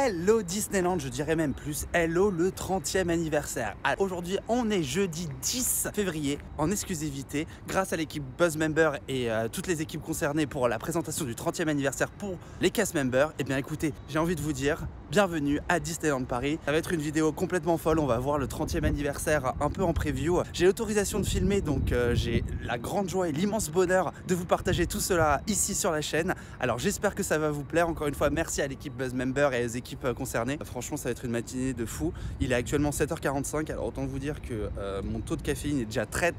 Hello Disneyland, je dirais même plus, hello le 30e anniversaire. Aujourd'hui, on est jeudi 10 février en exclusivité grâce à l'équipe Buzzmember et toutes les équipes concernées pour la présentation du 30e anniversaire pour les cast members. Et bien écoutez, j'ai envie de vous dire, bienvenue à Disneyland Paris. Ça va être une vidéo complètement folle, on va voir le 30e anniversaire un peu en preview. J'ai l'autorisation de filmer, donc j'ai la grande joie et l'immense bonheur de vous partager tout cela ici sur la chaîne. Alors j'espère que ça va vous plaire. Encore une fois, merci à l'équipe Buzzmember et aux équipes concernées. Franchement, ça va être une matinée de fou. Il est actuellement 7h45, alors autant vous dire que mon taux de caféine est déjà très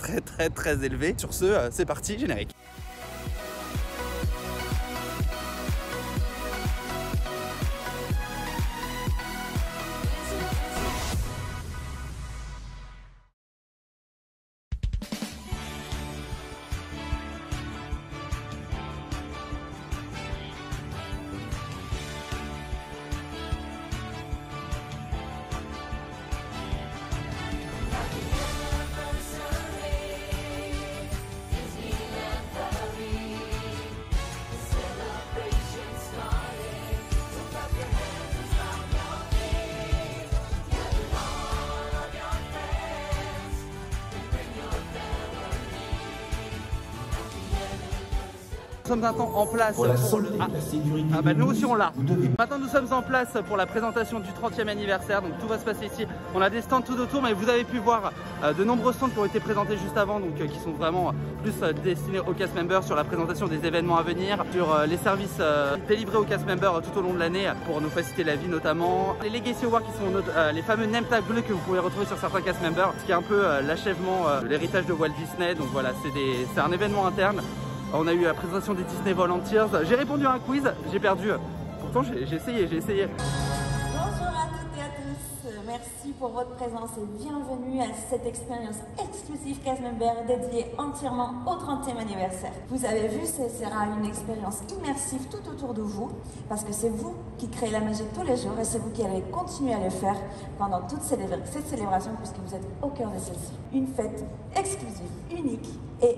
élevé. Sur ce, c'est parti, générique. Nous sommes maintenant en place pour la sécurité. Nous aussi on l'a. Maintenant nous sommes en place pour la présentation du 30e anniversaire, donc tout va se passer ici. On a des stands tout autour, mais vous avez pu voir de nombreux stands qui ont été présentés juste avant, donc qui sont vraiment plus destinés aux cast members sur la présentation des événements à venir, sur les services délivrés aux cast members tout au long de l'année pour nous faciliter la vie notamment. Les Legacy Awards qui sont les fameux name tags bleus que vous pouvez retrouver sur certains cast members, ce qui est un peu l'achèvement de l'héritage de Walt Disney. Donc voilà, c'est un événement interne. On a eu la présentation des Disney Volunteers. J'ai répondu à un quiz, j'ai perdu. Pourtant, j'ai essayé. Bonjour à toutes et à tous. Merci pour votre présence et bienvenue à cette expérience exclusive cast member dédiée entièrement au 30e anniversaire. Vous avez vu, ce sera une expérience immersive tout autour de vous parce que c'est vous qui créez la magie tous les jours et c'est vous qui allez continuer à le faire pendant toute cette célébration puisque vous êtes au cœur de celle-ci. Une fête exclusive, unique et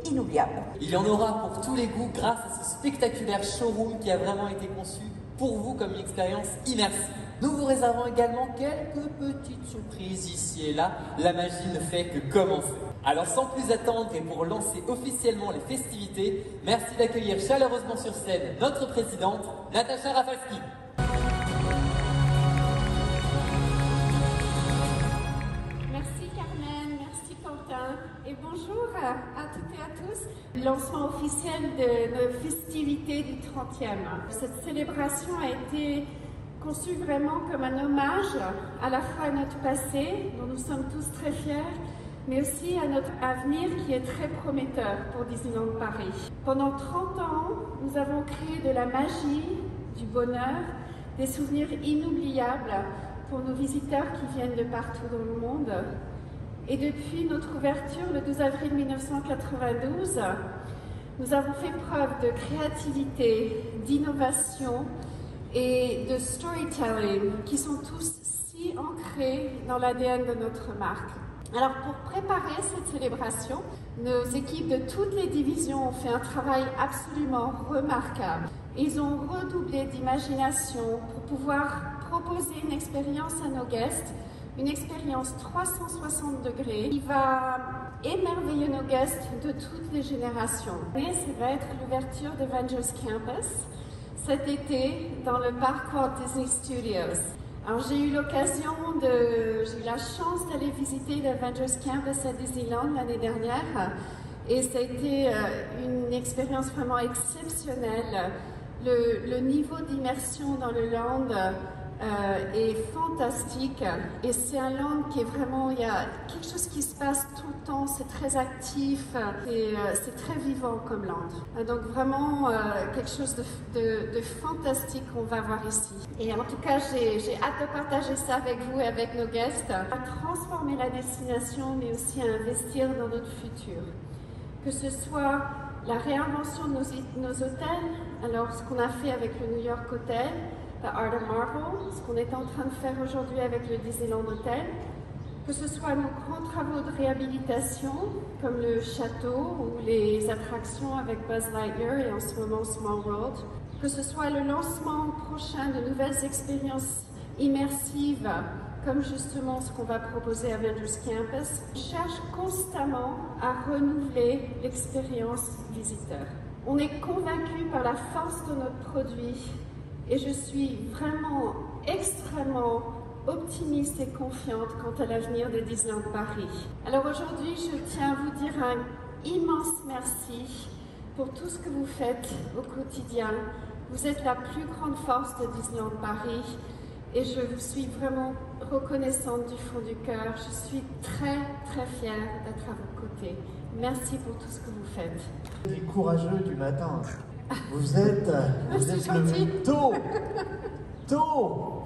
inoubliable. Il y en aura pour tous les goûts grâce à ce spectaculaire showroom qui a vraiment été conçu pour vous comme une expérience immersive. Nous vous réservons également quelques petites surprises ici et là. La magie ne fait que commencer. Alors sans plus attendre et pour lancer officiellement les festivités, merci d'accueillir chaleureusement sur scène notre présidente, Natacha Rafalski. Et bonjour à toutes et à tous. Lancement officiel de nos festivités du 30e. Cette célébration a été conçue vraiment comme un hommage à la fois à notre passé, dont nous sommes tous très fiers, mais aussi à notre avenir qui est très prometteur pour Disneyland Paris. Pendant 30 ans, nous avons créé de la magie, du bonheur, des souvenirs inoubliables pour nos visiteurs qui viennent de partout dans le monde. Et depuis notre ouverture le 12 avril 1992, nous avons fait preuve de créativité, d'innovation et de storytelling qui sont tous si ancrés dans l'ADN de notre marque. Alors pour préparer cette célébration, nos équipes de toutes les divisions ont fait un travail absolument remarquable. Ils ont redoublé d'imagination pour pouvoir proposer une expérience à nos guests, une expérience 360 degrés qui va émerveiller nos guests de toutes les générations. Et ça va être l'ouverture d'Avengers Campus cet été dans le parc Walt Disney Studios. Alors j'ai eu la chance d'aller visiter l'Avengers Campus à Disneyland l'année dernière et ça a été une expérience vraiment exceptionnelle. Le niveau d'immersion dans le land est fantastique et c'est un land qui est vraiment, il y a quelque chose qui se passe tout le temps, c'est très actif, c'est très vivant comme land. Donc vraiment quelque chose de fantastique qu'on va voir ici. Et en tout cas, j'ai hâte de partager ça avec vous et avec nos guests, à transformer la destination mais aussi à investir dans notre futur. Que ce soit la réinvention de nos hôtels, alors ce qu'on a fait avec le New York Hotel, The Art of Marvel, ce qu'on est en train de faire aujourd'hui avec le Disneyland Hotel, que ce soit nos grands travaux de réhabilitation, comme le château ou les attractions avec Buzz Lightyear et en ce moment Small World, que ce soit le lancement prochain de nouvelles expériences immersives, comme justement ce qu'on va proposer à Avengers Campus, on cherche constamment à renouveler l'expérience visiteur. On est convaincu par la force de notre produit et je suis vraiment extrêmement optimiste et confiante quant à l'avenir de Disneyland Paris. Alors aujourd'hui, je tiens à vous dire un immense merci pour tout ce que vous faites au quotidien. Vous êtes la plus grande force de Disneyland Paris et je vous suis vraiment reconnaissante du fond du cœur. Je suis très très fière d'être à vos côtés. Merci pour tout ce que vous faites. Les courageux du matin, vous êtes levés tôt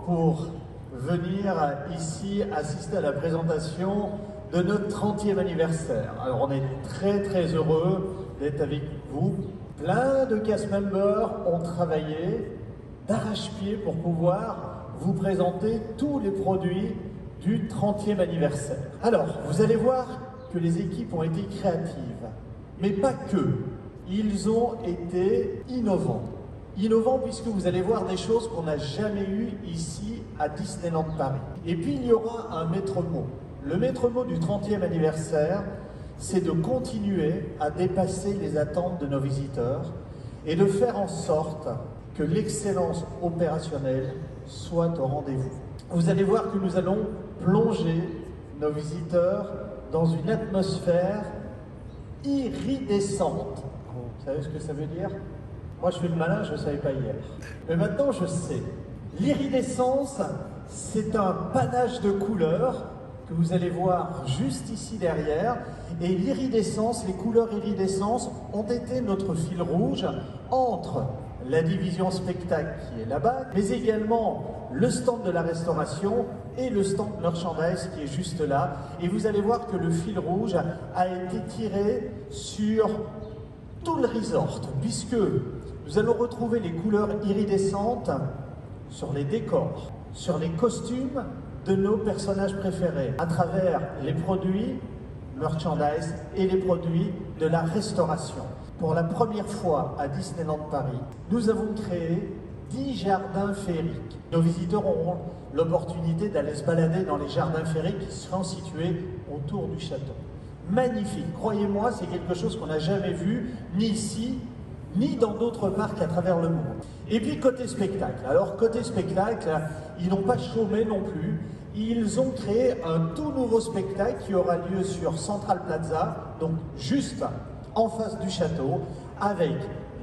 pour venir ici assister à la présentation de notre 30e anniversaire. Alors on est très heureux d'être avec vous. Plein de cast members ont travaillé d'arrache-pied pour pouvoir vous présenter tous les produits du 30e anniversaire. Alors, vous allez voir que les équipes ont été créatives, mais pas que. Ils ont été innovants. Innovants puisque vous allez voir des choses qu'on n'a jamais eues ici à Disneyland Paris. Et puis il y aura un maître mot. Le maître mot du 30e anniversaire, c'est de continuer à dépasser les attentes de nos visiteurs et de faire en sorte que l'excellence opérationnelle soit au rendez-vous. Vous allez voir que nous allons plonger nos visiteurs dans une atmosphère iridescente. Vous savez ce que ça veut dire? Moi, je suis le malin, je ne savais pas hier. Mais maintenant, je sais. L'iridescence, c'est un panache de couleurs que vous allez voir juste ici derrière. Et l'iridescence, les couleurs iridescence ont été notre fil rouge entre la division spectacle qui est là-bas, mais également le stand de la restauration et le stand merchandise qui est juste là. Et vous allez voir que le fil rouge a été tiré sur tout le resort, puisque nous allons retrouver les couleurs iridescentes sur les décors, sur les costumes de nos personnages préférés, à travers les produits merchandise et les produits de la restauration. Pour la première fois à Disneyland Paris, nous avons créé 10 jardins féeriques. Nos visiteurs auront l'opportunité d'aller se balader dans les jardins féeriques qui seront situés autour du château. Magnifique, croyez-moi, c'est quelque chose qu'on n'a jamais vu, ni ici, ni dans d'autres parcs à travers le monde. Et puis côté spectacle. Alors côté spectacle, ils n'ont pas chômé non plus. Ils ont créé un tout nouveau spectacle qui aura lieu sur Central Plaza, donc juste en face du château, avec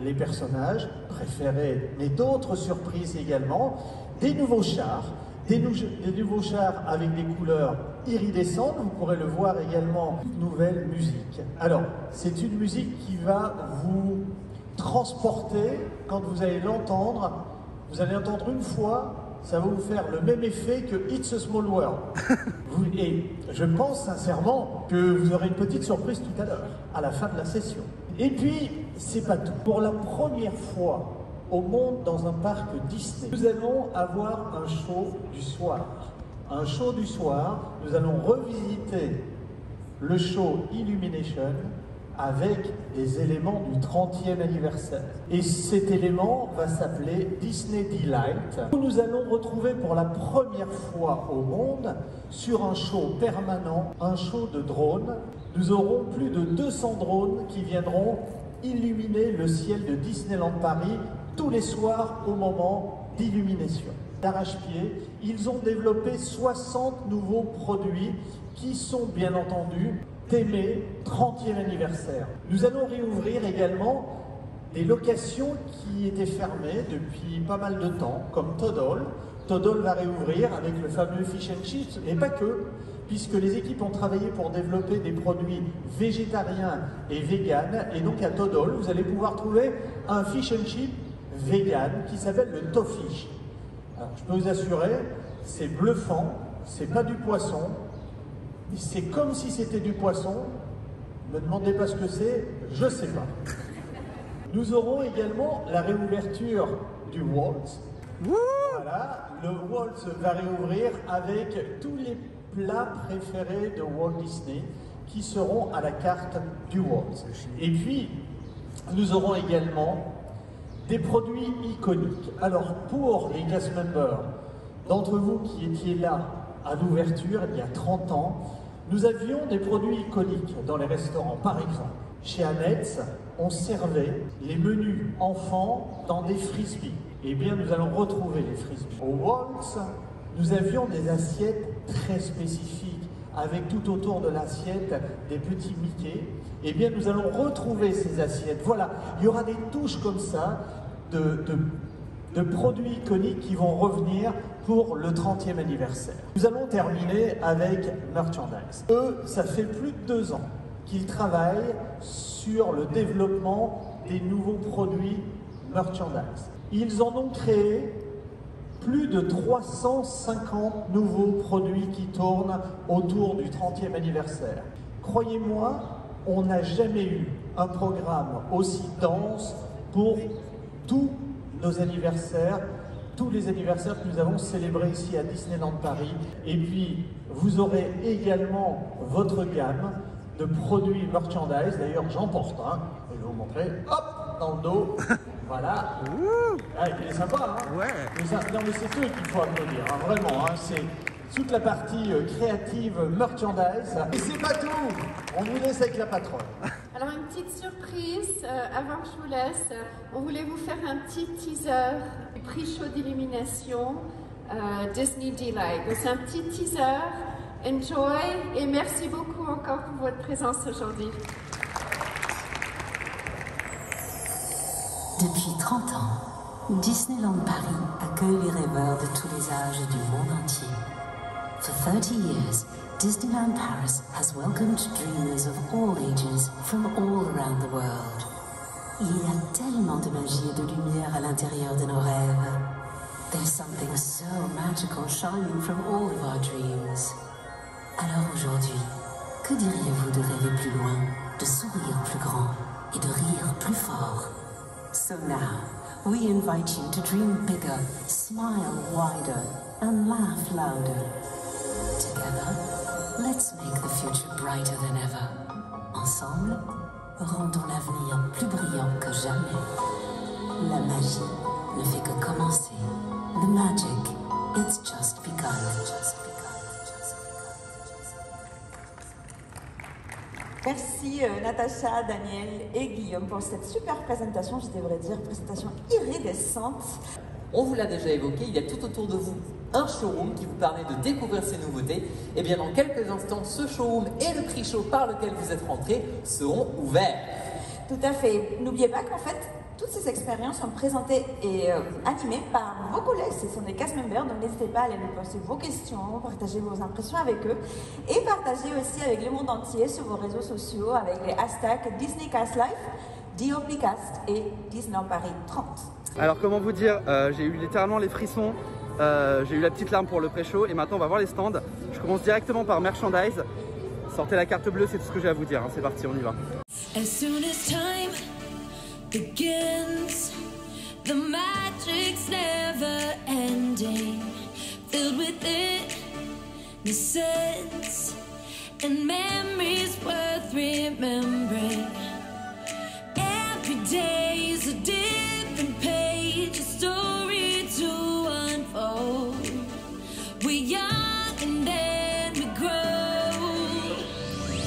les personnages préférés, mais d'autres surprises également, des nouveaux chars, des nouveaux chars avec des couleurs iridescentes, vous pourrez le voir également, une nouvelle musique. Alors, c'est une musique qui va vous transporter, quand vous allez l'entendre, vous allez entendre une fois, ça va vous faire le même effet que It's a Small World. Et je pense sincèrement que vous aurez une petite surprise tout à l'heure, à la fin de la session. Et puis, c'est pas tout. Pour la première fois au monde dans un parc Disney, nous allons avoir un show du soir. Un show du soir, nous allons revisiter le show Illumination avec des éléments du 30e anniversaire. Et cet élément va s'appeler Disney Delight, où nous allons retrouver pour la première fois au monde, sur un show permanent, un show de drones. Nous aurons plus de 200 drones qui viendront illuminer le ciel de Disneyland Paris tous les soirs au moment d'illumination. D'arrache-pied, ils ont développé 60 nouveaux produits qui sont bien entendu thèmés 30e anniversaire. Nous allons réouvrir également des locations qui étaient fermées depuis pas mal de temps, comme Todd Hall. Todd Hall va réouvrir avec le fameux Fish and Chips, et pas que, puisque les équipes ont travaillé pour développer des produits végétariens et véganes. Et donc à Todd Hall, vous allez pouvoir trouver un Fish and Chip vegan qui s'appelle le Tofish. Alors, je peux vous assurer, c'est bluffant, c'est pas du poisson, c'est comme si c'était du poisson. Ne me demandez pas ce que c'est, je sais pas. Nous aurons également la réouverture du Waltz. Voilà, le Waltz va réouvrir avec tous les plats préférés de Walt Disney qui seront à la carte du Waltz. Et puis, nous aurons également des produits iconiques. Alors pour les cast members, d'entre vous qui étiez là à l'ouverture il y a 30 ans, nous avions des produits iconiques dans les restaurants. Par exemple, chez Annette's, on servait les menus enfants dans des frisbees. Eh bien, nous allons retrouver les frisbees. Au Waltz, nous avions des assiettes très spécifiques, avec tout autour de l'assiette des petits Mickey. Eh bien, nous allons retrouver ces assiettes. Voilà, il y aura des touches comme ça de produits iconiques qui vont revenir pour le 30e anniversaire. Nous allons terminer avec merchandise. Eux, ça fait plus de 2 ans qu'ils travaillent sur le développement des nouveaux produits merchandise. Ils en ont créé plus de 350 nouveaux produits qui tournent autour du 30e anniversaire. Croyez-moi, on n'a jamais eu un programme aussi dense pour tous nos anniversaires, tous les anniversaires que nous avons célébrés ici à Disneyland Paris. Et puis, vous aurez également votre gamme de produits merchandise. D'ailleurs, j'en porte un. Je vais vous montrer. Hop, dans le dos. Voilà. Ah, il est sympa, hein? Ouais. Non, mais c'est eux qu'il faut applaudir, hein, vraiment. Hein, c'est toute la partie créative merchandise. Et c'est pas tout. On vous laisse avec la patronne. Alors, une petite surprise, avant que je vous laisse, on voulait vous faire un petit teaser du prix chaud d'illumination Disney Delight. Donc, c'est un petit teaser. Enjoy et merci beaucoup encore pour votre présence aujourd'hui. Depuis 30 ans, Disneyland Paris accueille les rêveurs de tous les âges et du monde entier. For 30 years, Disneyland Paris has welcomed dreamers of all ages from all around the world. Il y a tellement de magie et de lumière à l'intérieur de nos rêves. There's something so magical shining from all of our dreams. Alors aujourd'hui, que diriez-vous de rêver plus loin, de sourire plus grand et de rire plus fort? So now, we invite you to dream bigger, smile wider, and laugh louder. Together, let's make the future brighter than ever. Ensemble, rendons l'avenir plus brillant que jamais. La magie ne fait que commencer. The magic, it's just begun. Merci Natacha, Daniel et Guillaume pour cette super présentation, je devrais dire présentation iridescente. On vous l'a déjà évoqué, il y a tout autour de vous un showroom qui vous permet de découvrir ces nouveautés. Et bien dans quelques instants, ce showroom et le prix show par lequel vous êtes rentrés seront ouverts. Tout à fait. N'oubliez pas qu'en fait, toutes ces expériences sont présentées et animées par vos collègues, ce sont des cast members, donc n'hésitez pas à aller nous poser vos questions, partager vos impressions avec eux et partager aussi avec le monde entier sur vos réseaux sociaux avec les hashtags DisneyCastLife, DOPcast et Disneyland Paris 30. Alors comment vous dire, j'ai eu littéralement les frissons, j'ai eu la petite larme pour le pré-show et maintenant on va voir les stands. Je commence directement par merchandise. Sortez la carte bleue, c'est tout ce que j'ai à vous dire, hein. C'est parti, on y va. As soon as time begins, the magic's never ending, filled with innocence and memories worth remembering. Every day is a different page, a story to unfold. We're young and then we grow.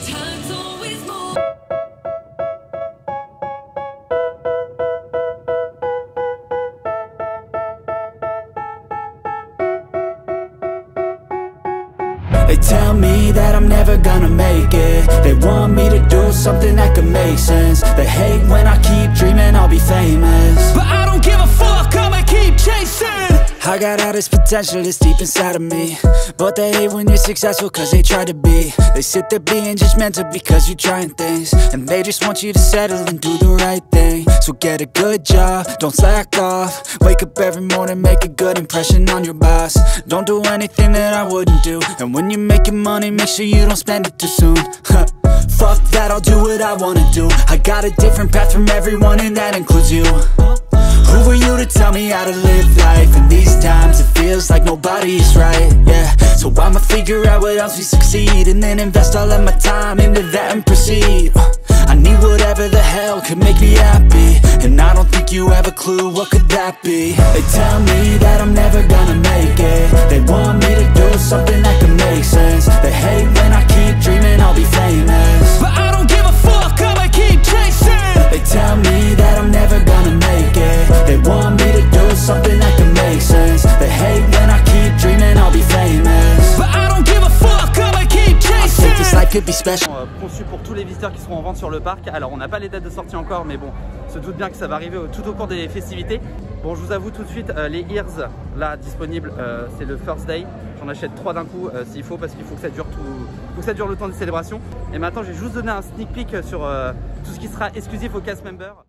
Time's always more. They tell me that I'm never gonna make it. They want me to do something that could make sense. They hate when I keep dreaming I'll be famous, but I don't give a fuck, I'ma keep chasing. I got all this potential that's deep inside of me, but they hate when you're successful cause they try to be. They sit there being judgmental because you're trying things, and they just want you to settle and do the right thing. So get a good job, don't slack off. Wake up every morning, make a good impression on your boss. Don't do anything that I wouldn't do, and when you're making money, make sure you don't spend it too soon. Fuck that, I'll do what I wanna do. I got a different path from everyone and that includes you. Who are you to tell me how to live life? In these times it feels like nobody's right, yeah. So I'ma figure out what else we succeed, and then invest all of my time into that and proceed. I need whatever the hell could make me happy, and I don't think you have a clue what could that be. They tell me that I'm never gonna make it. They want me to do something that can make sense. They hate when I keep dreaming I'll be famous, but I don't give a fuck, I'ma keep chasing. They tell me that I'm never gonna make it. They want me to do something that can make sense. They hate when I keep dreaming I'll be famous, but I don't give a fuck, I'ma keep chasing. I think this life could be special. Conçu pour tous les visiteurs qui seront en vente sur le parc. Alors on n'a pas les dates de sortie encore, mais bon, on se doute bien que ça va arriver tout au cours des festivités. Bon, je vous avoue tout de suite, les ears là disponibles, c'est le first day. J'en achète 3 d'un coup s'il faut, parce qu'il faut que ça dure le temps des célébrations. Et maintenant, j'ai juste donné un sneak peek sur tout ce qui sera exclusif aux cast members.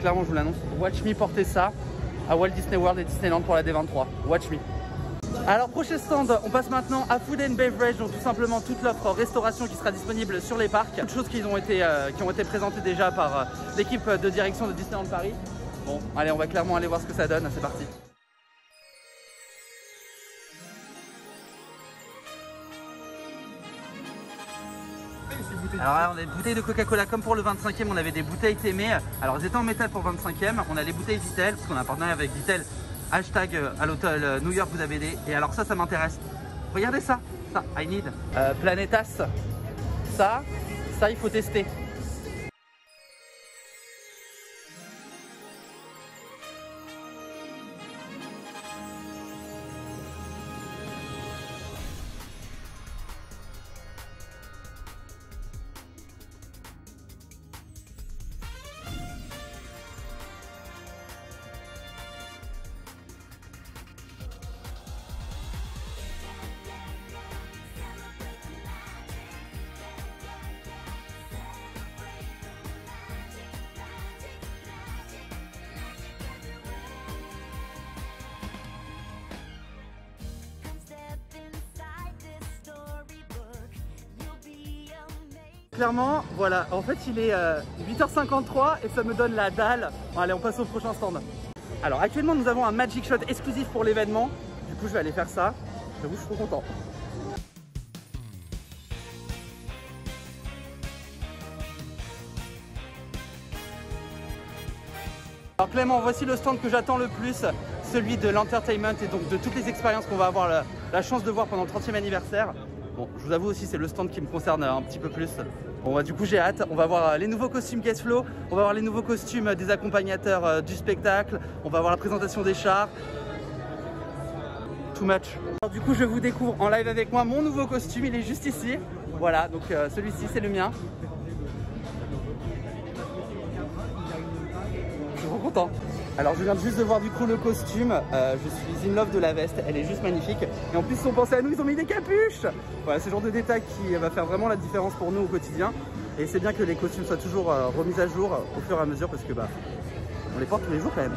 Clairement, je vous l'annonce, Watch Me porter ça à Walt Disney World et Disneyland pour la D23. Watch Me. Alors, prochain stand, on passe maintenant à Food and Beverage, donc tout simplement toute l'offre restauration qui sera disponible sur les parcs. Toutes choses qui ont été présentées déjà par l'équipe de direction de Disneyland Paris. Bon, allez, on va clairement aller voir ce que ça donne. C'est parti. Alors là, on a des bouteilles de Coca-Cola comme pour le 25e, on avait des bouteilles Témé. Alors elles étaient en métal pour le 25e, on a les bouteilles Vitel, parce qu'on a un partenariat avec Vitel, hashtag à l'hôtel New York vous avez des. Et alors ça m'intéresse. Regardez ça, I need. Planetas, ça il faut tester. Clairement, voilà, en fait il est 8h53 et ça me donne la dalle. Bon, allez, on passe au prochain stand. Alors actuellement nous avons un Magic Shot exclusif pour l'événement. Du coup je vais aller faire ça. J'avoue, je suis trop content. Alors Clément, voici le stand que j'attends le plus, celui de l'entertainment et donc de toutes les expériences qu'on va avoir la chance de voir pendant le 30e anniversaire. Bon, je vous avoue aussi, c'est le stand qui me concerne un petit peu plus. Bon, bah, du coup, j'ai hâte. On va voir les nouveaux costumes Guest Flow, on va voir les nouveaux costumes des accompagnateurs du spectacle, on va voir la présentation des chars. Too much. Alors, du coup, je vous découvre en live avec moi mon nouveau costume, il est juste ici. Voilà, donc celui-ci, c'est le mien. Je suis trop content. Alors je viens juste de voir du coup le costume, je suis in love de la veste, elle est juste magnifique. Et en plus ils ont pensé à nous, ils ont mis des capuches. Voilà, c'est le genre de détail qui va faire vraiment la différence pour nous au quotidien. Et c'est bien que les costumes soient toujours remis à jour au fur et à mesure parce que on les porte tous les jours quand même.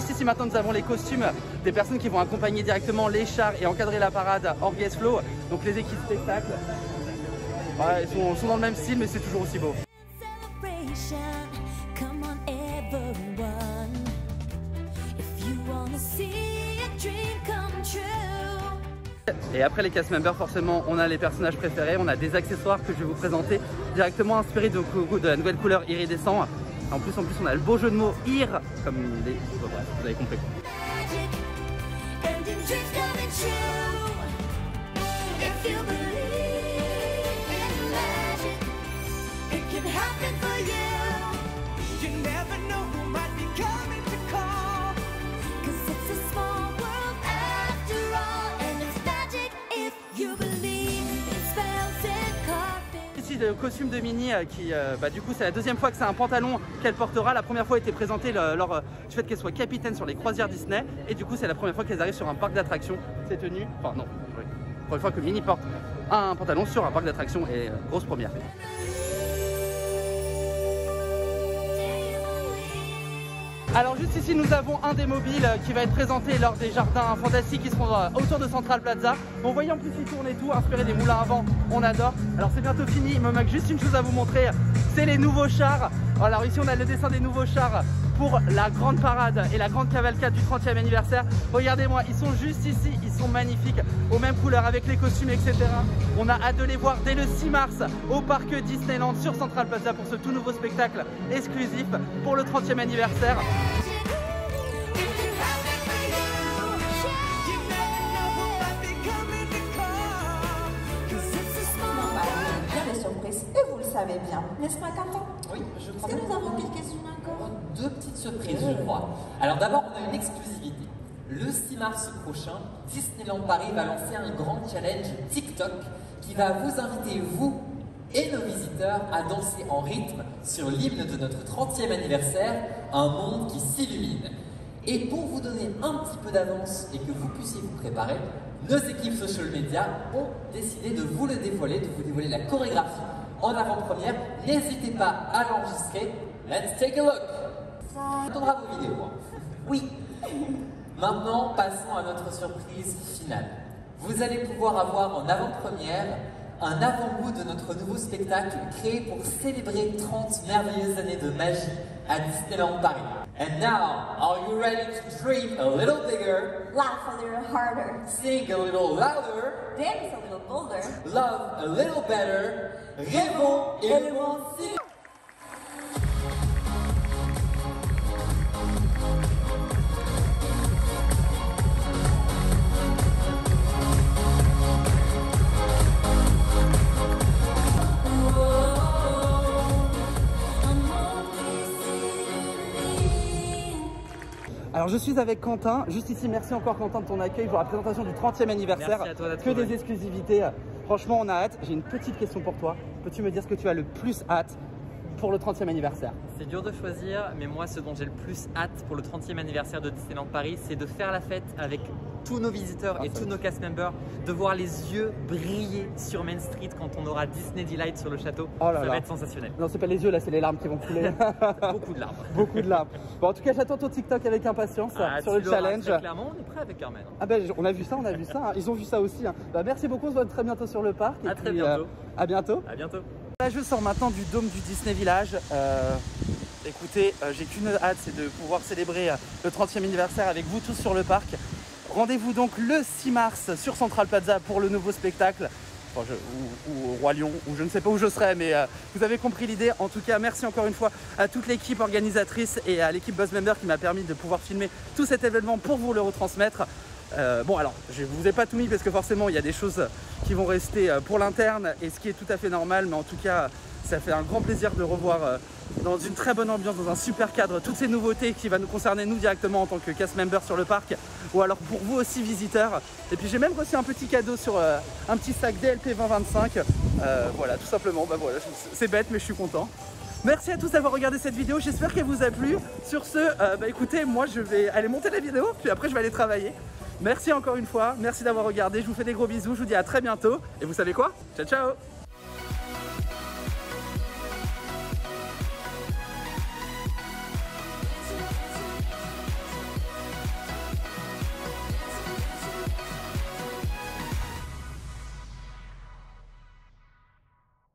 Ici maintenant nous avons les costumes des personnes qui vont accompagner directement les chars et encadrer la parade hors Guest Flow, donc les équipes spectacle. Voilà, ils sont dans le même style mais c'est toujours aussi beau. Et après les cast members, forcément, on a les personnages préférés, on a des accessoires que je vais vous présenter directement inspirés de la nouvelle couleur iridescent. En plus, on a le beau jeu de mots IR, comme les... Bon, bref, vous avez compris. Le costume de Minnie qui du coup c'est la deuxième fois que c'est un pantalon qu'elle portera. La première fois a été présentée lors du fait qu'elle soit capitaine sur les croisières Disney et du coup c'est la première fois qu'elles arrivent sur un parc d'attractions. Ces tenues, enfin non, oui. Première fois que Minnie porte un pantalon sur un parc d'attractions et grosse première. Alors juste ici nous avons un des mobiles qui va être présenté lors des jardins fantastiques qui seront autour de Central Plaza. Bon, vous voyez en plus il tourne et tout, inspiré des moulins à vent, on adore. Alors c'est bientôt fini, il me manque juste une chose à vous montrer, c'est les nouveaux chars. Alors ici on a le dessin des nouveaux chars pour la grande parade et la grande cavalcade du 30e anniversaire. Regardez-moi, ils sont juste ici, ils sont magnifiques, aux mêmes couleurs avec les costumes, etc. On a hâte de les voir dès le 6 mars au parc Disneyland sur Central Plaza pour ce tout nouveau spectacle exclusif pour le 30e anniversaire. Et vous le savez bien, n'est-ce pas, Quentin? Oui, je crois. Est-ce que nous avons quelques-uns encore? Deux petites surprises, je crois. Alors d'abord, on a une exclusivité. Le 6 mars prochain, Disneyland Paris va lancer un grand challenge TikTok qui va vous inviter, vous et nos visiteurs, à danser en rythme sur l'hymne de notre 30e anniversaire, Un monde qui s'illumine. Et pour vous donner un petit peu d'avance et que vous puissiez vous préparer, nos équipes social media ont décidé de vous le dévoiler, de vous dévoiler la chorégraphie en avant-première. N'hésitez pas à l'enregistrer. Let's take a look. On attendra vos vidéos. Oui. Maintenant, passons à notre surprise finale. Vous allez pouvoir avoir en avant-première un avant-goût de notre nouveau spectacle créé pour célébrer 30 merveilleuses années de magie à Disneyland Paris. And now, are you ready to dream a little bigger, Laugh a little harder, sing a little louder, dance a little bolder, love a little better, rêvons et le monde s'illumine. Alors je suis avec Quentin, juste ici, merci encore Quentin de ton accueil pour la présentation du 30e anniversaire. Merci à toi d'être que venu. des exclusivités, franchement on a hâte. J'ai une petite question pour toi, peux-tu me dire ce que tu as le plus hâte pour le 30e anniversaire? C'est dur de choisir, mais moi ce dont j'ai le plus hâte pour le 30e anniversaire de Disneyland Paris, c'est de faire la fête avec tous nos visiteurs et tous nos cast members, de voir les yeux briller sur Main Street quand on aura Disney Delight sur le château. Oh là Ça là. va être sensationnel. Non, c'est pas les yeux là, c'est les larmes qui vont couler. Beaucoup de larmes. Beaucoup de larmes. Bon, en tout cas, j'attends ton TikTok avec impatience sur le challenge. Très clairement, on est prêt avec Carmen. Ah ben, on a vu ça, hein. Ils ont vu ça aussi. Hein. Bah, merci beaucoup, on se voit très bientôt sur le parc. À très bientôt. À bientôt. À bientôt. Là, je sors maintenant du dôme du Disney Village. Écoutez, j'ai qu'une hâte, c'est de pouvoir célébrer le 30e anniversaire avec vous tous sur le parc. Rendez-vous donc le 6 mars sur Central Plaza pour le nouveau spectacle. Enfin, ou au Roi Lion, ou je ne sais pas où je serai, mais vous avez compris l'idée. En tout cas, merci encore une fois à toute l'équipe organisatrice et à l'équipe BuzzMember qui m'a permis de pouvoir filmer tout cet événement pour vous le retransmettre. Bon alors, je ne vous ai pas tout mis parce que forcément il y a des choses qui vont rester pour l'interne et ce qui est tout à fait normal, mais en tout cas ça fait un grand plaisir de revoir dans une très bonne ambiance, dans un super cadre, toutes ces nouveautés qui vont nous concerner nous directement en tant que cast member sur le parc ou alors pour vous aussi visiteurs. Et puis j'ai même reçu un petit cadeau sur un petit sac DLP 2025, voilà tout simplement, bah voilà, c'est bête mais je suis content. Merci à tous d'avoir regardé cette vidéo, j'espère qu'elle vous a plu. Sur ce, bah écoutez, moi je vais aller monter la vidéo, puis après je vais aller travailler. Merci encore une fois, merci d'avoir regardé, je vous fais des gros bisous, je vous dis à très bientôt. Et vous savez quoi? Ciao ciao!